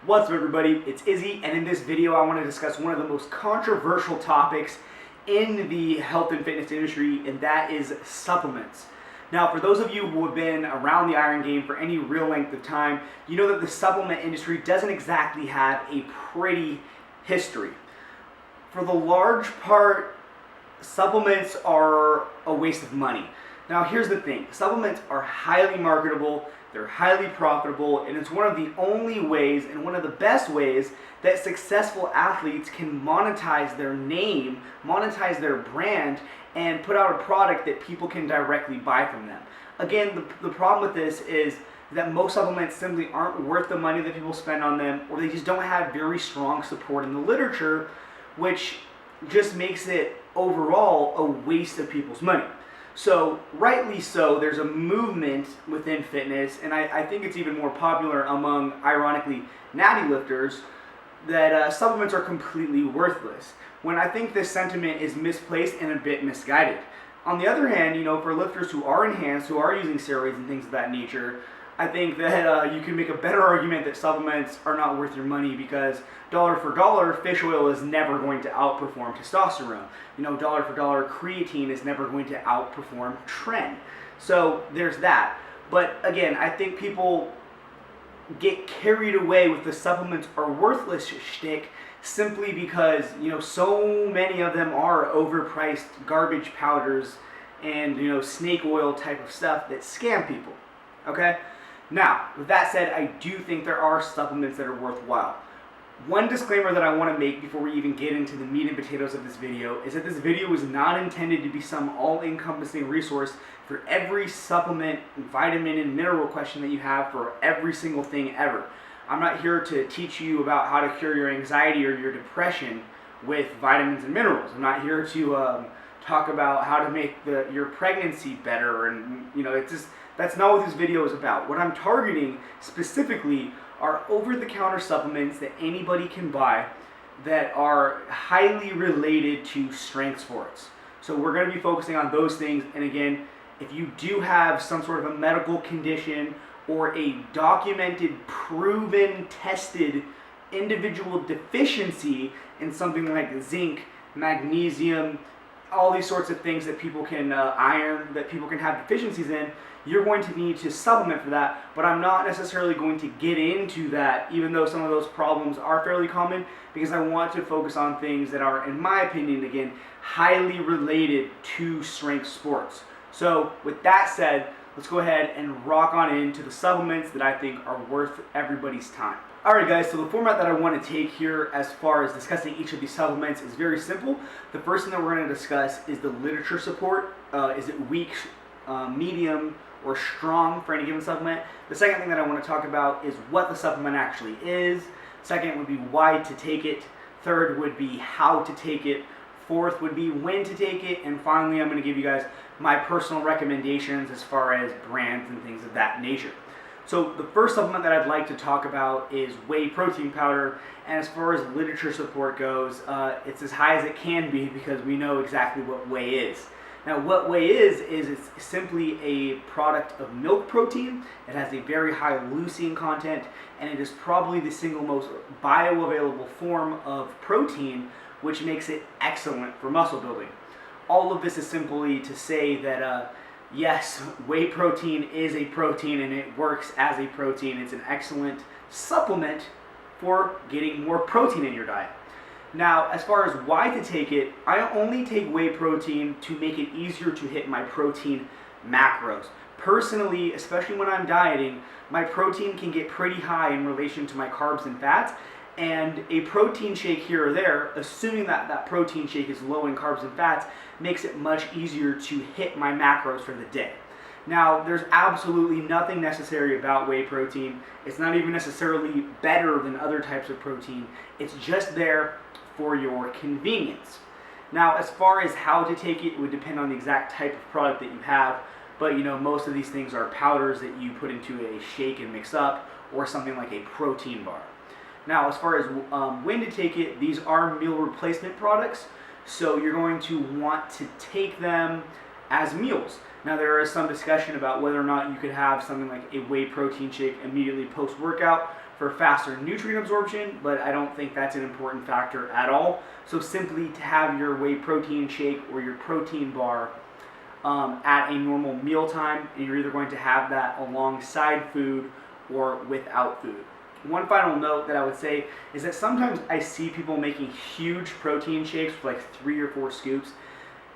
What's up, everybody? It's Izzy, and in this video I want to discuss one of the most controversial topics in the health and fitness industry, and that is supplements. Now, for those of you who have been around the iron game for any real length of time, you know that the supplement industry doesn't exactly have a pretty history. For the large part, supplements are a waste of money. Now, here's the thing. Supplements are highly marketable, they're highly profitable, and it's one of the only ways and one of the best ways that successful athletes can monetize their name, monetize their brand, and put out a product that people can directly buy from them. Again, the problem with this is that most supplements simply aren't worth the money that people spend on them, or they just don't have very strong support in the literature, which just makes it overall a waste of people's money. So, rightly so, there's a movement within fitness, and I think it's even more popular among, ironically, natty lifters, that supplements are completely worthless, when I think this sentiment is misplaced and a bit misguided. On the other hand, for lifters who are enhanced, who are using steroids and things of that nature, I think that you can make a better argument that supplements are not worth your money, because dollar for dollar, fish oil is never going to outperform testosterone. Dollar for dollar, creatine is never going to outperform tren. So there's that. But again, I think people get carried away with the supplements are worthless shtick simply because, so many of them are overpriced garbage powders and, snake oil type of stuff that scam people. Okay? Now, with that said, I do think there are supplements that are worthwhile. One disclaimer that I want to make before we even get into the meat and potatoes of this video is that this video is not intended to be some all-encompassing resource for every supplement, vitamin, and mineral question that you have for every single thing ever. I'm not here to teach you about how to cure your anxiety or your depression with vitamins and minerals. I'm not here to talk about how to make your pregnancy better, and that's not what this video is about. What I'm targeting specifically are over-the-counter supplements that anybody can buy that are highly related to strength sports. So we're going to be focusing on those things, and again, if you do have some sort of a medical condition or a documented, proven, tested individual deficiency in something like zinc, magnesium, all these sorts of things that people can, iron, that people can have deficiencies in, you're going to need to supplement for that. But I'm not necessarily going to get into that, even though some of those problems are fairly common, because I want to focus on things that are, in my opinion, again, highly related to strength sports. So with that said, let's go ahead and rock on into the supplements that I think are worth everybody's time. Alright guys, so the format that I want to take here as far as discussing each of these supplements is very simple. The first thing that we're going to discuss is the literature support. Is it weak, medium, or strong for any given supplement? The second thing that I want to talk about is what the supplement actually is. Second would be why to take it. Third would be how to take it. Fourth would be when to take it. And finally, I'm going to give you guys my personal recommendations as far as brands and things of that nature. So the first supplement that I'd like to talk about is whey protein powder, and as far as literature support goes, it's as high as it can be because we know exactly what whey is. Now, what whey is it's simply a product of milk protein. It has a very high leucine content, and it is probably the single most bioavailable form of protein, which makes it excellent for muscle building. All of this is simply to say that yes, whey protein is a protein and it works as a protein. It's an excellent supplement for getting more protein in your diet. Now, as far as why to take it, I only take whey protein to make it easier to hit my protein macros. Personally, especially when I'm dieting, my protein can get pretty high in relation to my carbs and fats, and a protein shake here or there, assuming that that protein shake is low in carbs and fats, makes it much easier to hit my macros for the day. Now, there's absolutely nothing necessary about whey protein. It's not even necessarily better than other types of protein. It's just there for your convenience. Now, as far as how to take it, it would depend on the exact type of product that you have, but most of these things are powders that you put into a shake and mix up, or something like a protein bar. Now, as far as when to take it, these are meal replacement products, so you're going to want to take them as meals. Now, there is some discussion about whether or not you could have something like a whey protein shake immediately post-workout, for faster nutrient absorption, but I don't think that's an important factor at all. So simply to have your whey protein shake or your protein bar at a normal meal time, and you're either going to have that alongside food or without food. One final note that I would say is that sometimes I see people making huge protein shakes with like 3 or 4 scoops.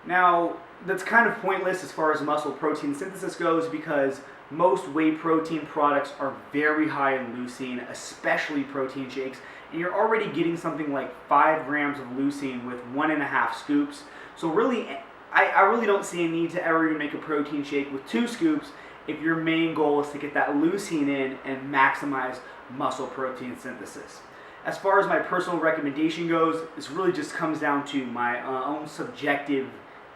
Now, that's kind of pointless as far as muscle protein synthesis goes, because most whey protein products are very high in leucine, especially protein shakes, and you're already getting something like 5 grams of leucine with 1.5 scoops. So really, I really don't see a need to ever even make a protein shake with 2 scoops if your main goal is to get that leucine in and maximize muscle protein synthesis. As far as my personal recommendation goes, this really just comes down to my own subjective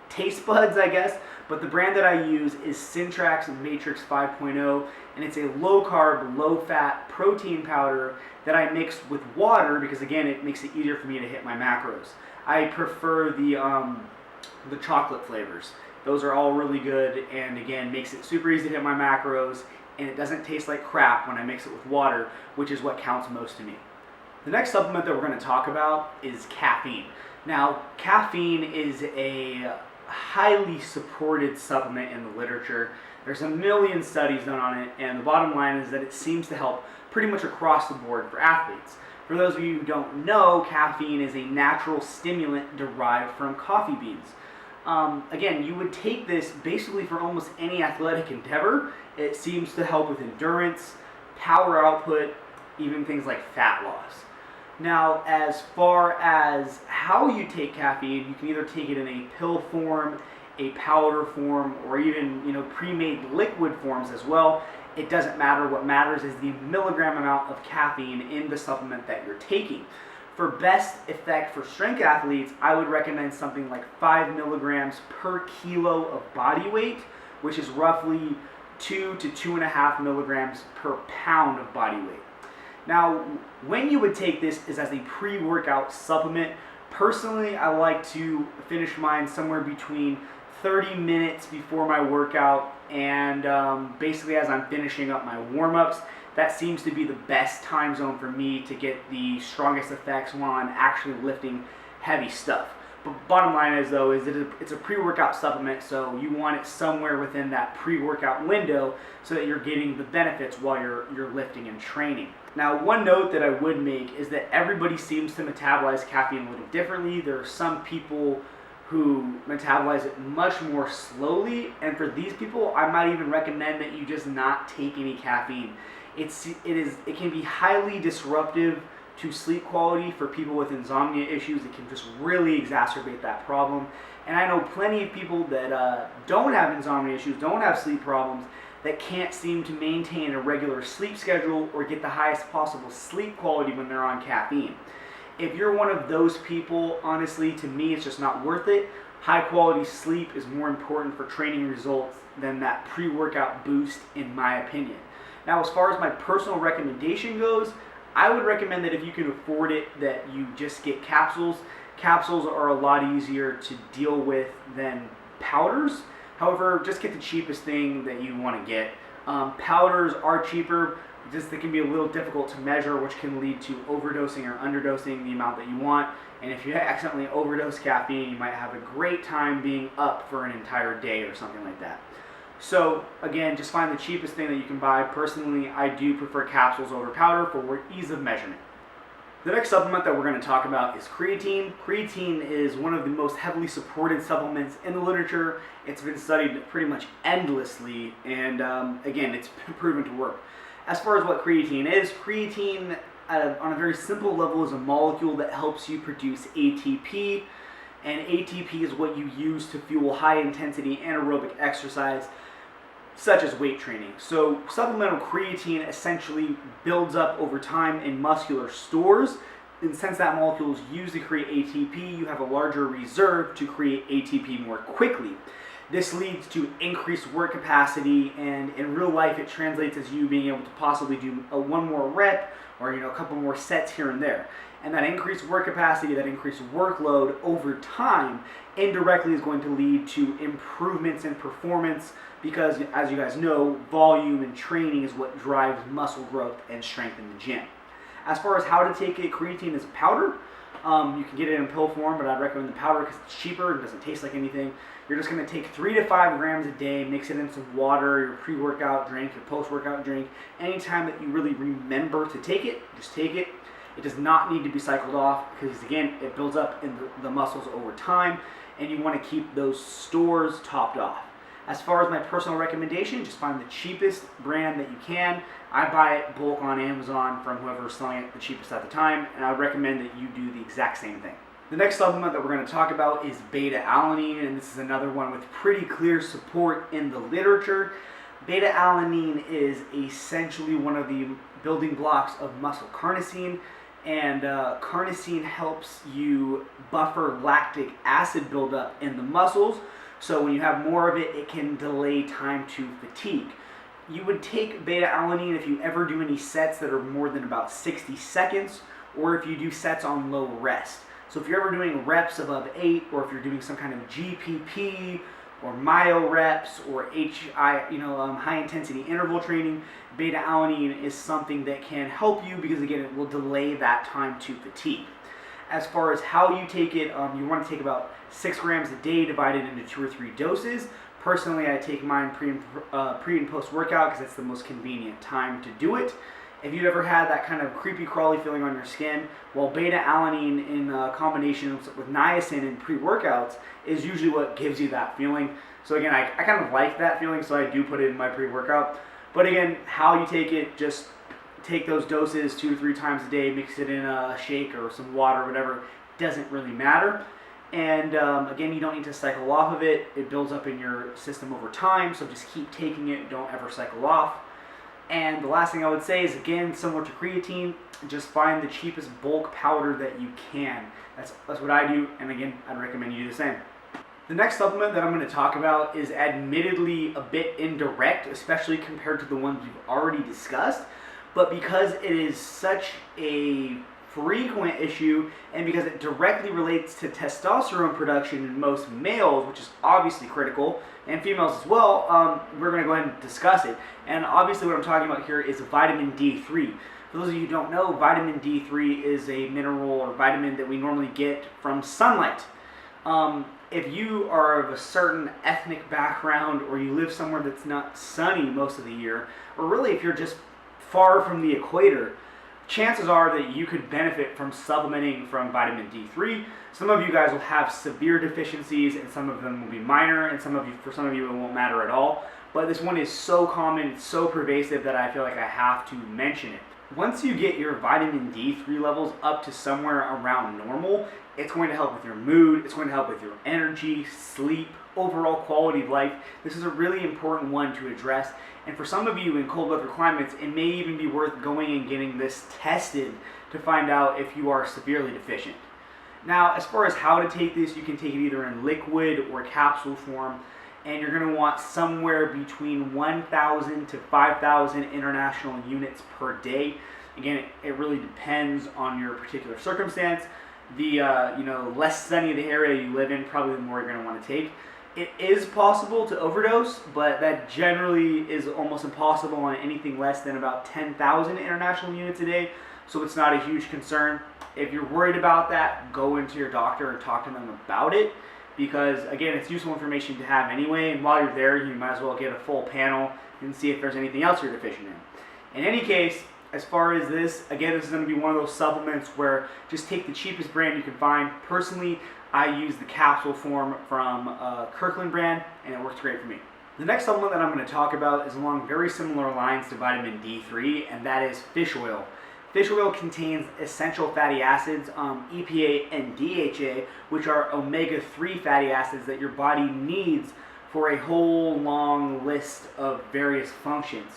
taste buds, I guess, but the brand that I use is Syntrax Matrix 5.0, and it's a low-carb, low-fat protein powder that I mix with water because, again, it makes it easier for me to hit my macros. I prefer the chocolate flavors. Those are all really good, and again, makes it super easy to hit my macros, and it doesn't taste like crap when I mix it with water, which is what counts most to me. The next supplement that we're going to talk about is caffeine. Now, caffeine is a highly supported supplement in the literature. There's a million studies done on it, and the bottom line is that it seems to help pretty much across the board for athletes. For those of you who don't know, caffeine is a natural stimulant derived from coffee beans. Again, you would take this basically for almost any athletic endeavor. It seems to help with endurance, power output, even things like fat loss. Now, as far as how you take caffeine, you can either take it in a pill form, a powder form, or even pre-made liquid forms as well. It doesn't matter. What matters is the milligram amount of caffeine in the supplement that you're taking. For best effect for strength athletes, I would recommend something like 5 milligrams per kilo of body weight, which is roughly 2 to 2.5 milligrams per pound of body weight. Now, when you would take this is as a pre-workout supplement. Personally, I like to finish mine somewhere between 30 minutes before my workout and basically as I'm finishing up my warm-ups. That seems to be the best time zone for me to get the strongest effects while I'm actually lifting heavy stuff. But bottom line is though, is that it's a pre-workout supplement, so you want it somewhere within that pre-workout window so that you're getting the benefits while you're lifting and training. Now, one note that I would make is that everybody seems to metabolize caffeine a little differently. There are some people who metabolize it much more slowly, and for these people, I might even recommend that you just not take any caffeine. It can be highly disruptive to sleep quality for people with insomnia issues. It can just really exacerbate that problem. And I know plenty of people that don't have insomnia issues, don't have sleep problems, that can't seem to maintain a regular sleep schedule or get the highest possible sleep quality when they're on caffeine. If you're one of those people, honestly, to me, it's just not worth it. High quality sleep is more important for training results than that pre-workout boost, in my opinion. Now, as far as my personal recommendation goes, I would recommend that if you can afford it, that you just get capsules. Capsules are a lot easier to deal with than powders. However, just get the cheapest thing that you want to get. Powders are cheaper, just they can be a little difficult to measure, which can lead to overdosing or underdosing the amount that you want. And if you accidentally overdose caffeine, you might have a great time being up for an entire day or something like that. So again, just find the cheapest thing that you can buy. Personally, I do prefer capsules over powder for ease of measurement. The next supplement that we're going to talk about is creatine. Creatine is one of the most heavily supported supplements in the literature. It's been studied pretty much endlessly, and again, it's proven to work. As far as what creatine is, creatine on a very simple level is a molecule that helps you produce ATP, and ATP is what you use to fuel high intensity anaerobic exercise such as weight training. So supplemental creatine essentially builds up over time in muscular stores, and since that molecule is used to create ATP, you have a larger reserve to create ATP more quickly. This leads to increased work capacity, and in real life it translates as you being able to possibly do one more rep or a couple more sets here and there. And that increased work capacity, that increased workload over time indirectly is going to lead to improvements in performance because, as you guys know, volume and training is what drives muscle growth and strength in the gym. As far as how to take it, creatine is powder. You can get it in pill form, but I'd recommend the powder because it's cheaper and doesn't taste like anything. You're just going to take 3 to 5 grams a day, mix it in some water, your pre-workout drink, your post-workout drink. Anytime that you really remember to take it, just take it. It does not need to be cycled off because, again, it builds up in the muscles over time, and you want to keep those stores topped off. As far as my personal recommendation, just find the cheapest brand that you can. I buy it bulk on Amazon from whoever's selling it the cheapest at the time, and I would recommend that you do the exact same thing. The next supplement that we're going to talk about is beta-alanine, and this is another one with pretty clear support in the literature. Beta-alanine is essentially one of the building blocks of muscle carnosine, and carnosine helps you buffer lactic acid buildup in the muscles. So when you have more of it, it can delay time to fatigue. You would take beta-alanine if you ever do any sets that are more than about 60 seconds, or if you do sets on low rest. So if you're ever doing reps above 8, or if you're doing some kind of GPP or myo reps or high intensity interval training, beta-alanine is something that can help you because, again, it will delay that time to fatigue. As far as how you take it, you want to take about 6 grams a day divided into 2 or 3 doses. Personally, I take mine pre and post workout because that's the most convenient time to do it. If you've ever had that kind of creepy crawly feeling on your skin, well, beta-alanine in combination with niacin in pre-workouts is usually what gives you that feeling. So again, I kind of like that feeling, so I do put it in my pre-workout. But again, how you take it, just take those doses 2 to 3 times a day, mix it in a shake or some water or whatever, doesn't really matter. And again, you don't need to cycle off of it. It builds up in your system over time, so just keep taking it, don't ever cycle off. And the last thing I would say is, again, similar to creatine, just find the cheapest bulk powder that you can. That's what I do, and again, I'd recommend you do the same. The next supplement that I'm going to talk about is admittedly a bit indirect, especially compared to the ones we've already discussed, but because it is such a frequent issue and because it directly relates to testosterone production in most males, which is obviously critical, and females as well, we're going to go ahead and discuss it. And obviously what I'm talking about here is vitamin D3. For those of you who don't know, vitamin D3 is a mineral or vitamin that we normally get from sunlight. If you are of a certain ethnic background or you live somewhere that's not sunny most of the year, or really if you're just far from the equator, chances are that you could benefit from supplementing from vitamin D3. Some of you guys will have severe deficiencies, and some of them will be minor, and for some of you it won't matter at all. But this one is so common, it's so pervasive that I feel like I have to mention it. Once you get your vitamin D3 levels up to somewhere around normal, it's going to help with your mood, it's going to help with your energy, sleep, overall quality of life. This is a really important one to address. And for some of you in cold weather climates, it may even be worth going and getting this tested to find out if you are severely deficient. Now, as far as how to take this, you can take it either in liquid or capsule form, and you're going to want somewhere between 1,000 to 5,000 international units per day. Again, it really depends on your particular circumstance. The less sunny the area you live in, probably the more you're going to want to take. It is possible to overdose, but that generally is almost impossible on anything less than about 10,000 international units a day, so it's not a huge concern. If you're worried about that, go into your doctor and talk to them about it, because again, it's useful information to have anyway, and while you're there, you might as well get a full panel and see if there's anything else you're deficient in. In any case, as far as this, again, this is going to be one of those supplements where just take the cheapest brand you can find. Personally, I use the capsule form from Kirkland brand, and it works great for me. The next supplement that I'm going to talk about is along very similar lines to vitamin D3, and that is fish oil. Fish oil contains essential fatty acids, EPA and DHA, which are omega-3 fatty acids that your body needs for a whole long list of various functions.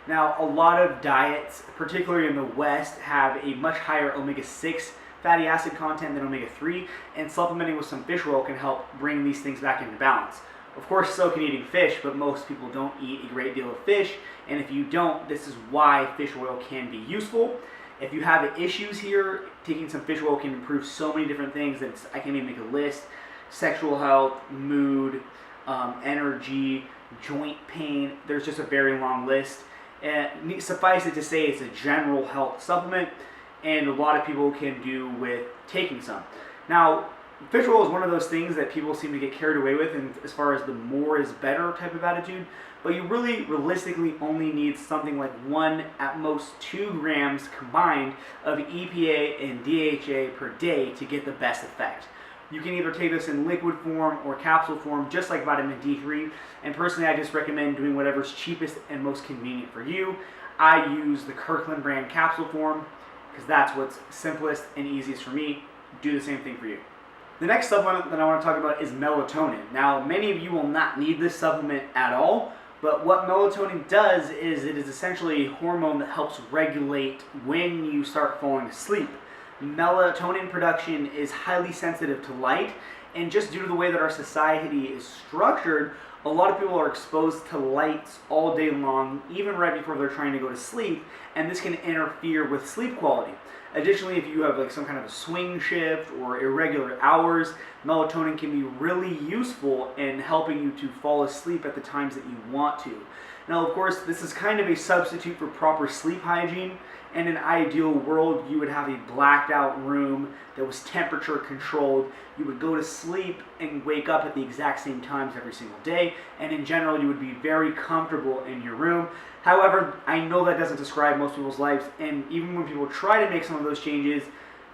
Now, a lot of diets, particularly in the West, have a much higher omega-6 fatty acid content than omega-3, and supplementing with some fish oil can help bring these things back into balance. Of course, so can eating fish, but most people don't eat a great deal of fish, and if you don't, this is why fish oil can be useful. If you have issues here, taking some fish oil can improve so many different things that I can't even make a list. Sexual health, mood, energy, joint pain. There's just a very long list. And suffice it to say, it's a general health supplement, and a lot of people can do with taking some. Now, fish oil is one of those things that people seem to get carried away with, and as far as the more is better type of attitude, but you really realistically only need something like 1 at most 2 grams combined of EPA and DHA per day to get the best effect. You can either take this in liquid form or capsule form, just like vitamin D3. And personally, I just recommend doing whatever's cheapest and most convenient for you. I use the Kirkland brand capsule form because that's what's simplest and easiest for me. Do the same thing for you. The next supplement that I want to talk about is melatonin. Now, many of you will not need this supplement at all, but what melatonin does is it is essentially a hormone that helps regulate when you start falling asleep. Melatonin production is highly sensitive to light, and just due to the way that our society is structured, a lot of people are exposed to lights all day long, even right before they're trying to go to sleep, and this can interfere with sleep quality. Additionally, if you have like some kind of a swing shift or irregular hours, melatonin can be really useful in helping you to fall asleep at the times that you want to. Now, of course, this is kind of a substitute for proper sleep hygiene. In an ideal world, you would have a blacked out room that was temperature controlled. You would go to sleep and wake up at the exact same times every single day. And in general, you would be very comfortable in your room. However, I know that doesn't describe most people's lives. And even when people try to make some of those changes,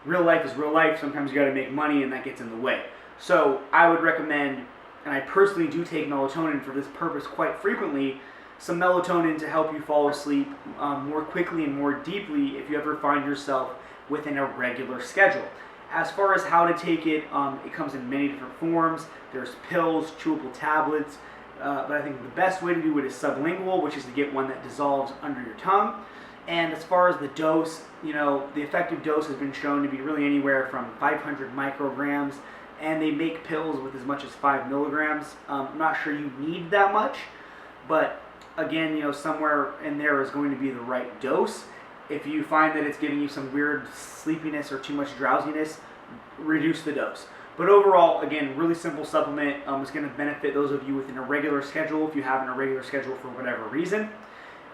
real life is real life. Sometimes you got to make money and that gets in the way. So I would recommend, and I personally do take melatonin for this purpose quite frequently, some melatonin to help you fall asleep more quickly and more deeply if you ever find yourself with an irregular schedule. As far as how to take it, it comes in many different forms. There's pills, chewable tablets, but I think the best way to do it is sublingual, which is to get one that dissolves under your tongue. And as far as the dose, the effective dose has been shown to be really anywhere from 500 micrograms, and they make pills with as much as 5 milligrams. I'm not sure you need that much, but again, somewhere in there is going to be the right dose. If you find that it's giving you some weird sleepiness or too much drowsiness, reduce the dose. But overall, again, really simple supplement. It's going to benefit those of you with an irregular schedule if you have an irregular schedule for whatever reason.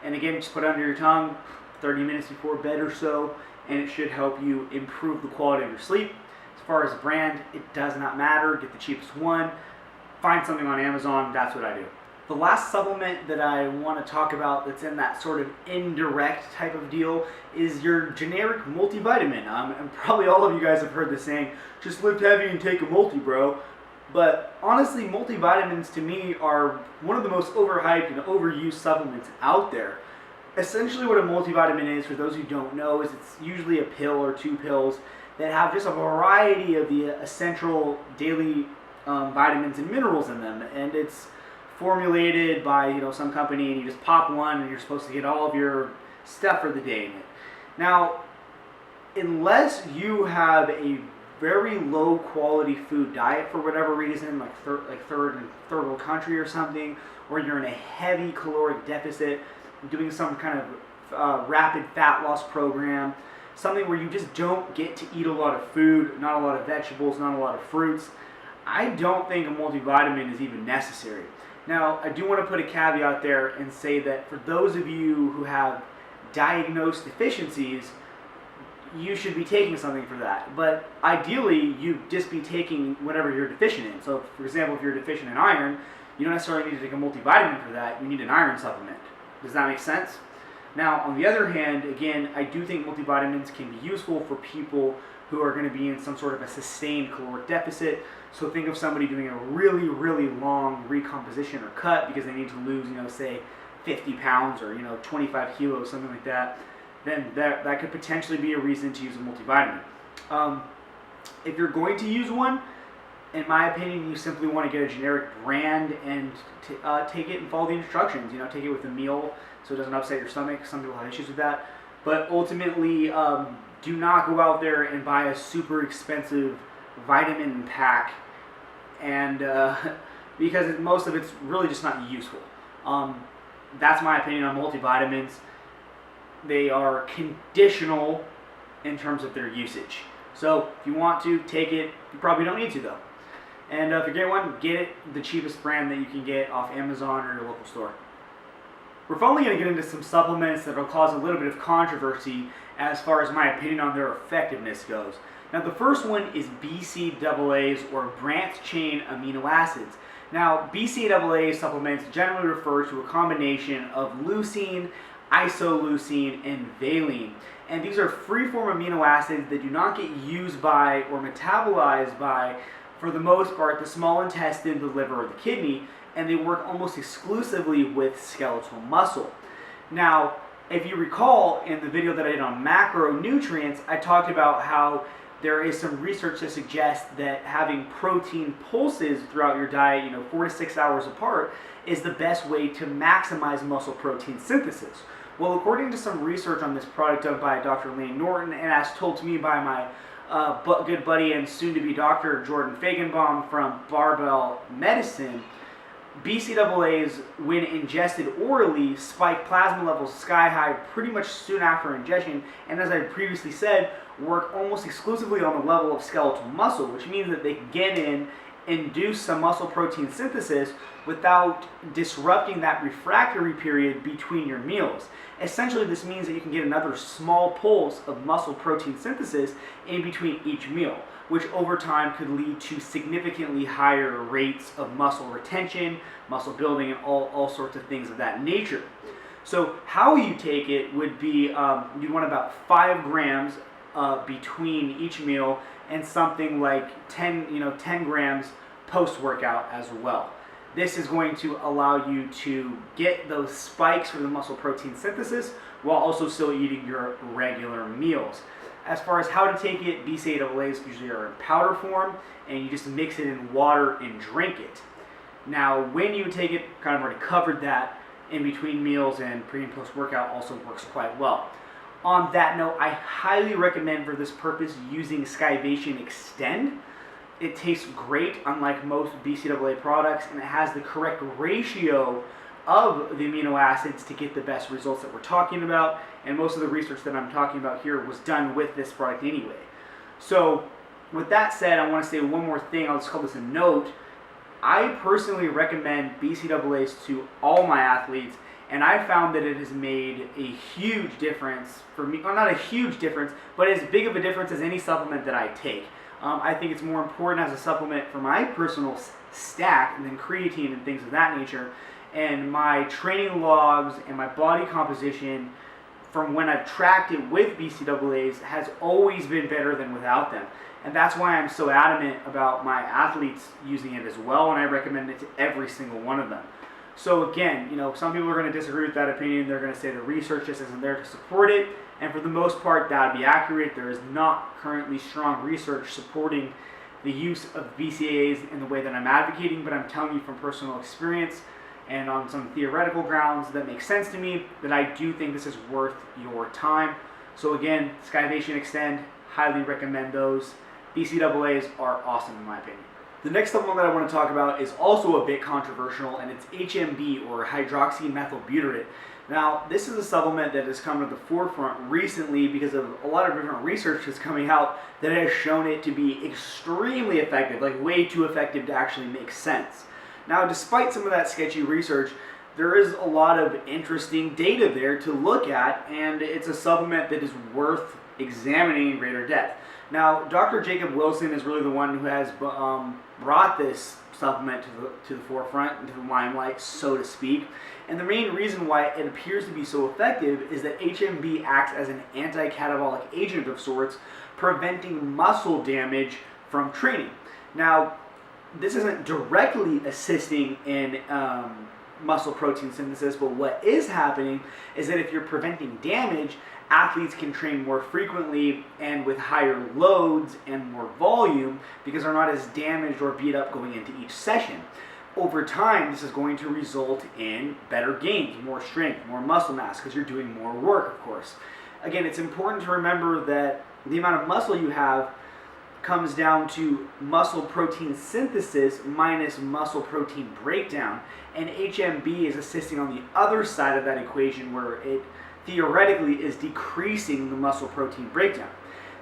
And again, just put it under your tongue 30 minutes before bed or so, and it should help you improve the quality of your sleep. As far as brand, it does not matter. Get the cheapest one. Find something on Amazon. That's what I do. The last supplement that I want to talk about that's in that sort of indirect type of deal is your generic multivitamin. And probably all of you guys have heard the saying, just lift heavy and take a multi, bro. But honestly, multivitamins to me are one of the most overhyped and overused supplements out there. Essentially what a multivitamin is, for those who don't know, is it's usually a pill or 2 pills that have just a variety of the essential daily vitamins and minerals in them. And it's formulated by some company, and you just pop one and you're supposed to get all of your stuff for the day in it. Now, unless you have a very low quality food diet for whatever reason, like third world country or something, or you're in a heavy caloric deficit, doing some kind of rapid fat loss program, something where you just don't get to eat a lot of food, not a lot of vegetables, not a lot of fruits, I don't think a multivitamin is even necessary. Now, I do want to put a caveat there and say that for those of you who have diagnosed deficiencies, you should be taking something for that. But ideally, you'd just be taking whatever you're deficient in. So, for example, if you're deficient in iron, you don't necessarily need to take a multivitamin for that. You need an iron supplement. Does that make sense? Now, on the other hand, again, I do think multivitamins can be useful for people who are going to be in some sort of a sustained caloric deficit. So think of somebody doing a really, really long recomposition or cut because they need to lose, say 50 pounds or, 25 kilos, something like that. Then that could potentially be a reason to use a multivitamin. If you're going to use one, in my opinion, you simply want to get a generic brand and take it and follow the instructions. Take it with a meal so it doesn't upset your stomach. Some people have issues with that. But ultimately, do not go out there and buy a super expensive vitamin pack, and because most of it's really just not useful. That's my opinion on multivitamins. They are conditional in terms of their usage. So if you want to take it, you probably don't need to though. And if you get one, get it the cheapest brand that you can get off Amazon or your local store. We're finally going to get into some supplements that will cause a little bit of controversy as far as my opinion on their effectiveness goes. Now the first one is BCAAs, or branched chain amino acids. Now BCAA supplements generally refer to a combination of leucine, isoleucine, and valine. And these are free-form amino acids that do not get used by or metabolized by, for the most part, the small intestine, the liver, or the kidney, and they work almost exclusively with skeletal muscle. Now, if you recall in the video that I did on macronutrients, I talked about how there is some research to suggest that having protein pulses throughout your diet, 4 to 6 hours apart, is the best way to maximize muscle protein synthesis. Well, according to some research on this product done by Dr. Lane Norton, and as told to me by my good buddy and soon-to-be Dr. Jordan Fagenbaum from Barbell Medicine, BCAAs, when ingested orally, spike plasma levels sky high pretty much soon after ingestion, and as I previously said, work almost exclusively on the level of skeletal muscle, which means that they can get in, induce some muscle protein synthesis without disrupting that refractory period between your meals. Essentially, this means that you can get another small pulse of muscle protein synthesis in between each meal, which over time could lead to significantly higher rates of muscle retention, muscle building, and all sorts of things of that nature. So how you take it would be, you want about 5 grams between each meal, and something like 10 grams post-workout as well. This is going to allow you to get those spikes for the muscle protein synthesis while also still eating your regular meals. As far as how to take it, BCAAs usually are in powder form, and you just mix it in water and drink it. Now, when you take it, kind of already covered that, in between meals and pre and post workout also works quite well. On that note, I highly recommend for this purpose using Skivation Extend. It tastes great, unlike most BCAA products, and it has the correct ratio of the amino acids to get the best results that we're talking about, and most of the research that I'm talking about here was done with this product anyway. So with that said, I want to say one more thing. I'll just call this a note. I personally recommend BCAAs to all my athletes, and I found that it has made a huge difference for me. Well, not a huge difference, but as big of a difference as any supplement that I take. I think it's more important as a supplement for my personal stack than creatine and things of that nature. And my training logs and my body composition from when I've tracked it with BCAAs has always been better than without them. And that's why I'm so adamant about my athletes using it as well, and I recommend it to every single one of them. So again, some people are going to disagree with that opinion. They're going to say the research just isn't there to support it, and for the most part, that would be accurate. There is not currently strong research supporting the use of BCAAs in the way that I'm advocating, but I'm telling you from personal experience and on some theoretical grounds that make sense to me that I do think this is worth your time. So again, Skivation Extend, highly recommend those. BCAAs are awesome in my opinion. The next supplement that I want to talk about is also a bit controversial, and it's HMB, or hydroxymethylbutyrate. Now, this is a supplement that has come to the forefront recently because of a lot of different research that's coming out that has shown it to be extremely effective, like way too effective to actually make sense. Now, despite some of that sketchy research, there is a lot of interesting data there to look at, and it's a supplement that is worth examining in greater depth. Now, Dr. Jacob Wilson is really the one who has brought this supplement to the forefront, into the limelight, so to speak. And the main reason why it appears to be so effective is that HMB acts as an anti-catabolic agent of sorts, preventing muscle damage from training. Now, this isn't directly assisting in muscle protein synthesis, but what is happening is that if you're preventing damage, athletes can train more frequently and with higher loads and more volume because they're not as damaged or beat up going into each session. Over time, this is going to result in better gains, more strength, more muscle mass, because you're doing more work, of course. Again, it's important to remember that the amount of muscle you have comes down to muscle protein synthesis minus muscle protein breakdown, and HMB is assisting on the other side of that equation where it theoretically is decreasing the muscle protein breakdown.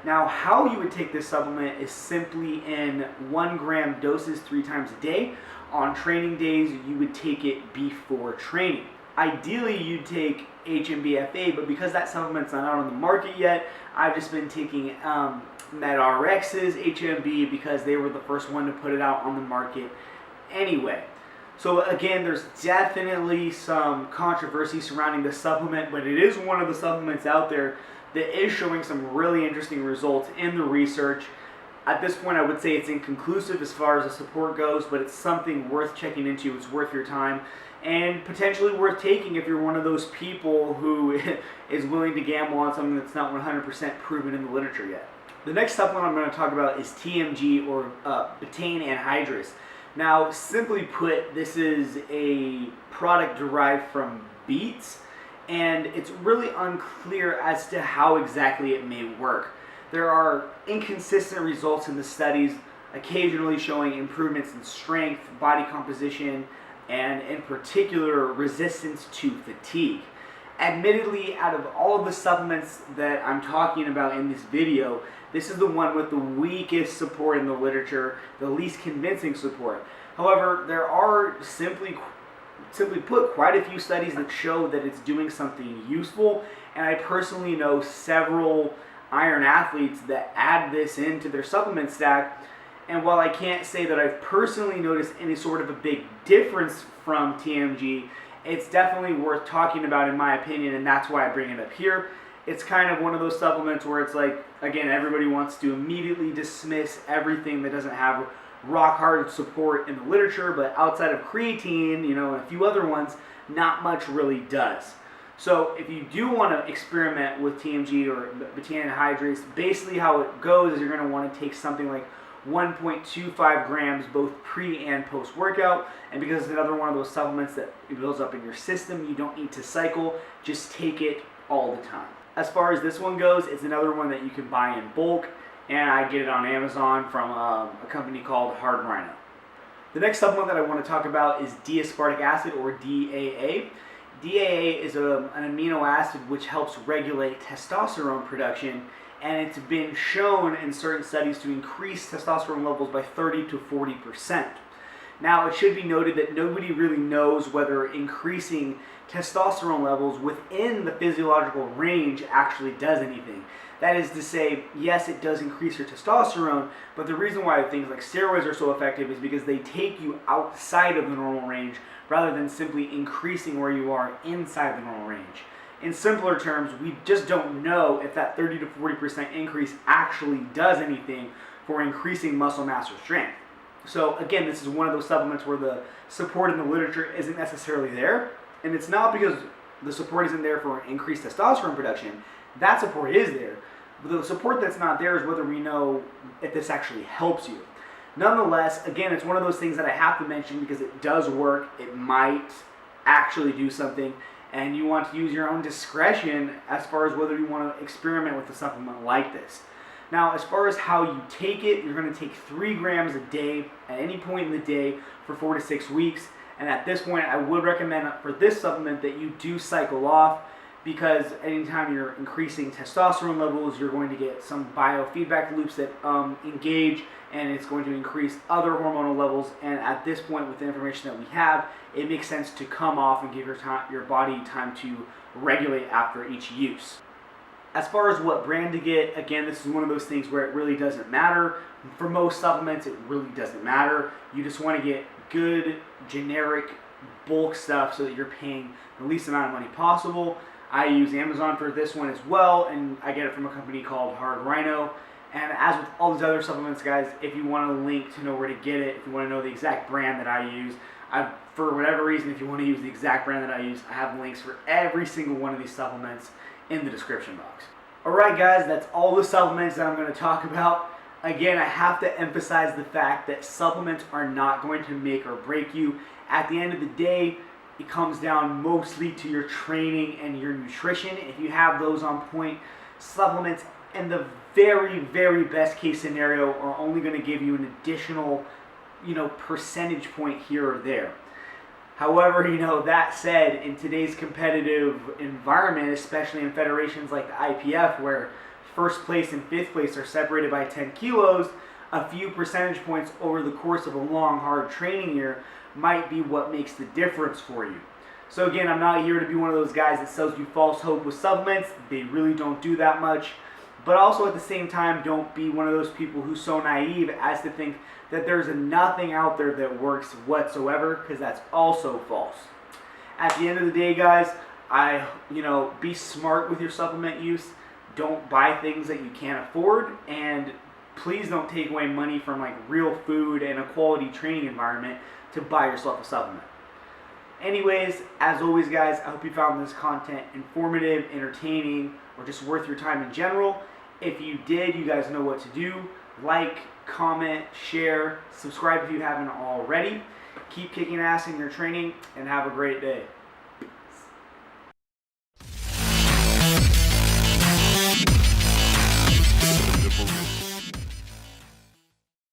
Now, how you would take this supplement is simply in 1 gram doses 3 times a day. On training days, you would take it before training. Ideally, you'd take HMB-FA, but because that supplement's not out on the market yet, I've just been taking MedRx's HMB because they were the first one to put it out on the market anyway. So again, there's definitely some controversy surrounding the supplement, but it is one of the supplements out there that is showing some really interesting results in the research. At this point, I would say it's inconclusive as far as the support goes, but it's something worth checking into. It's worth your time and potentially worth taking if you're one of those people who is willing to gamble on something that's not 100% proven in the literature yet. The next supplement I'm going to talk about is TMG, or betaine anhydrous. Now, simply put, this is a product derived from beets, and it's really unclear as to how exactly it may work. There are inconsistent results in the studies, occasionally showing improvements in strength, body composition, and in particular resistance to fatigue. Admittedly, out of all of the supplements that I'm talking about in this video, this is the one with the weakest support in the literature, the least convincing support. However, there are simply put quite a few studies that show that it's doing something useful, and I personally know several iron athletes that add this into their supplement stack. And while I can't say that I've personally noticed any sort of a big difference from TMG, it's definitely worth talking about in my opinion, and that's why I bring it up here. It's kind of one of those supplements where it's like, again, everybody wants to immediately dismiss everything that doesn't have rock hard support in the literature, but outside of creatine, and a few other ones, not much really does. So if you do want to experiment with TMG or betaine anhydrous, basically how it goes is you're going to want to take something like 1.25 grams both pre and post workout, and because it's another one of those supplements that builds up in your system, you don't need to cycle, just take it all the time. As far as this one goes, it's another one that you can buy in bulk, and I get it on Amazon from a company called Hard Rhino. The next supplement that I want to talk about is d-aspartic acid, or DAA. DAA is an amino acid which helps regulate testosterone production, and it's been shown in certain studies to increase testosterone levels by 30 to 40%. Now, it should be noted that nobody really knows whether increasing testosterone levels within the physiological range actually does anything. That is to say, yes, it does increase your testosterone, but the reason why things like steroids are so effective is because they take you outside of the normal range rather than simply increasing where you are inside the normal range. In simpler terms, we just don't know if that 30 to 40% increase actually does anything for increasing muscle mass or strength. So again, this is one of those supplements where the support in the literature isn't necessarily there, and it's not because the support isn't there for increased testosterone production. That support is there, but the support that's not there is whether we know if this actually helps you. Nonetheless, again, it's one of those things that I have to mention because it does work. It might actually do something, and you want to use your own discretion as far as whether you want to experiment with a supplement like this. Now, as far as how you take it, you're going to take 3 grams a day at any point in the day for 4 to 6 weeks. And at this point, I would recommend for this supplement that you do cycle off, because anytime you're increasing testosterone levels, you're going to get some biofeedback loops that engage, and it's going to increase other hormonal levels. And at this point, with the information that we have, it makes sense to come off and give your body time to regulate after each use. As far as what brand to get, again, this is one of those things where it really doesn't matter. For most supplements, it really doesn't matter. You just want to get good, generic, bulk stuff so that you're paying the least amount of money possible. I use Amazon for this one as well, and I get it from a company called Hard Rhino. And as with all these other supplements, guys, if you want a link to know where to get it, if you want to know the exact brand that I use, for whatever reason, if you want to use the exact brand that I use, I have links for every single one of these supplements in the description box. Alright guys, that's all the supplements that I'm going to talk about. Again, I have to emphasize the fact that supplements are not going to make or break you. At the end of the day, it comes down mostly to your training and your nutrition. If you have those on point, supplements in the very, very best case scenario are only going to give you an additional, percentage point here or there. However, that said, in today's competitive environment, especially in federations like the IPF, where first place and fifth place are separated by 10 kilos, a few percentage points over the course of a long, hard training year might be what makes the difference for you. So again, I'm not here to be one of those guys that sells you false hope with supplements. They really don't do that much. But also at the same time, don't be one of those people who's so naive as to think that there's nothing out there that works whatsoever, because that's also false. At the end of the day, guys, be smart with your supplement use. Don't buy things that you can't afford, and please don't take away money from like real food and a quality training environment to buy yourself a supplement. Anyways, as always, guys, I hope you found this content informative, entertaining, or just worth your time in general. If you did, you guys know what to do. Like, comment, share, subscribe if you haven't already. Keep kicking ass in your training, and have a great day.